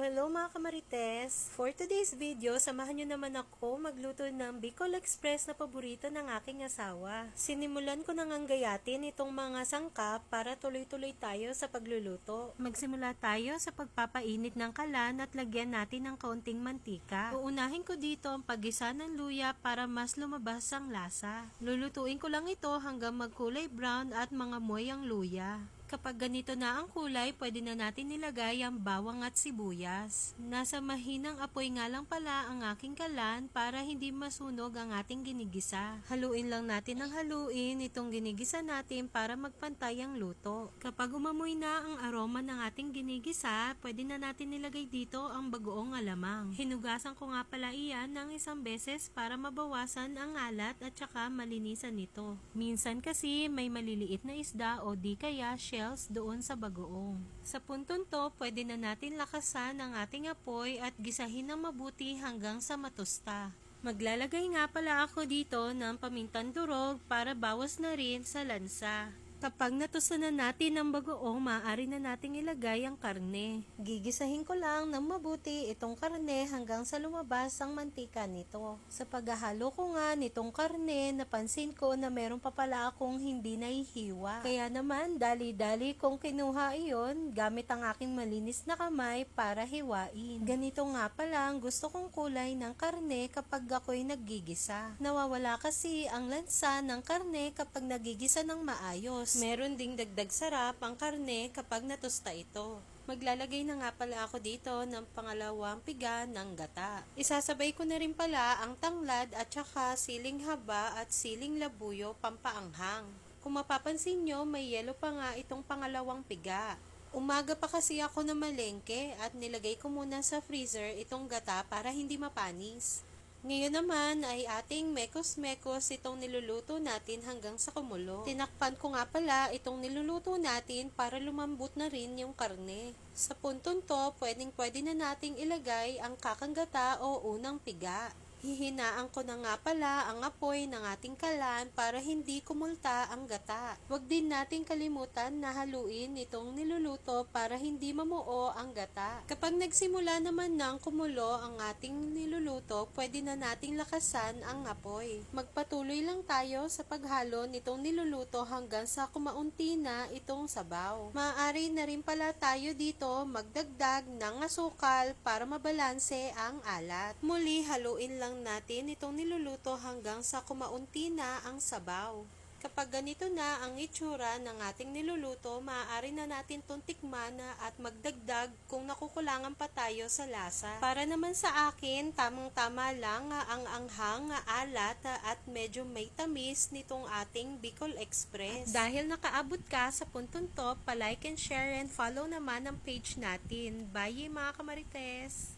Hello mga kamarites! For today's video, samahan nyo naman ako magluto ng Bicol Express na paborito ng aking asawa. Sinimulan ko nang gayatin itong mga sangkap para tuloy-tuloy tayo sa pagluluto. Magsimula tayo sa pagpapainit ng kalan at lagyan natin ng kaunting mantika. Uunahin ko dito ang paggisa ng luya para mas lumabas ang lasa. Lulutuin ko lang ito hanggang magkulay brown at mangamoy ang luya. Kapag ganito na ang kulay, pwede na natin nilagay ang bawang at sibuyas. Nasa mahinang apoy nga lang pala ang aking kalan para hindi masunog ang ating ginigisa. Haluin lang natin ng haluin itong ginigisa natin para magpantay ang luto. Kapag umamoy na ang aroma ng ating ginigisa, pwede na natin nilagay dito ang bagoong alamang. Hinugasan ko nga pala iyan ng isang beses para mabawasan ang alat at saka malinisan nito. Minsan kasi may maliliit na isda o di kaya doon sa bagoong. Sa puntong to, pwede na natin lakasan ang ating apoy at gisahin ng mabuti hanggang sa matusta. Maglalagay nga pala ako dito ng pamintang durog para bawas na rin sa lansa. Kapag natusta na natin ang bagoong, maaari na nating ilagay ang karne. Gigisahin ko lang ng mabuti itong karne hanggang sa lumabas ang mantika nito. Sa paghahalo ko nga nitong karne, napansin ko na meron pa pala akong hindi naihiwa. Kaya naman, dali-dali kong kinuha iyon gamit ang aking malinis na kamay para hiwain. Ganito nga pala ang gusto kong kulay ng karne kapag ako'y naggigisa. Nawawala kasi ang lansa ng karne kapag nagigisa ng maayos. Meron ding dagdag sarap ang karne kapag natusta ito. Maglalagay na nga pala ako dito ng pangalawang piga ng gata. Isasabay ko na rin pala ang tanglad at saka siling haba at siling labuyo pampaanghang. Kung mapapansin nyo, may yelo pa nga itong pangalawang piga. Umaga pa kasi ako na malengke at nilagay ko muna sa freezer itong gata para hindi mapanis. Ngayon naman ay ating mekos-mekos itong niluluto natin hanggang sa kumulo. Tinakpan ko nga pala itong niluluto natin para lumambot na rin yung karne. Sa puntong to, pwedeng-pwede na nating ilagay ang kakanggata o unang piga. Hihinaan ko na nga pala ang apoy ng ating kalan para hindi kumulta ang gata. Huwag din nating kalimutan na haluin itong niluluto para hindi mamuo ang gata. Kapag nagsimula naman ng kumulo ang ating niluluto, pwede na nating lakasan ang apoy. Magpatuloy lang tayo sa paghalo nitong niluluto hanggang sa kumaunti na itong sabaw. Maaari na rin pala tayo dito magdagdag ng asukal para mabalanse ang alat. Muli, haluin lang natin itong niluluto hanggang sa kumaunti na ang sabaw. Kapag ganito na ang itsura ng ating niluluto, maaari na natin itong tikman at magdagdag kung nakukulangan pa tayo sa lasa. Para naman sa akin, tamang-tama lang ang anghang, alat at medyo may tamis nitong ating Bicol Express. At dahil nakaabot ka sa puntong to, pa-like and share and follow naman ang page natin. Bye mga kamarites!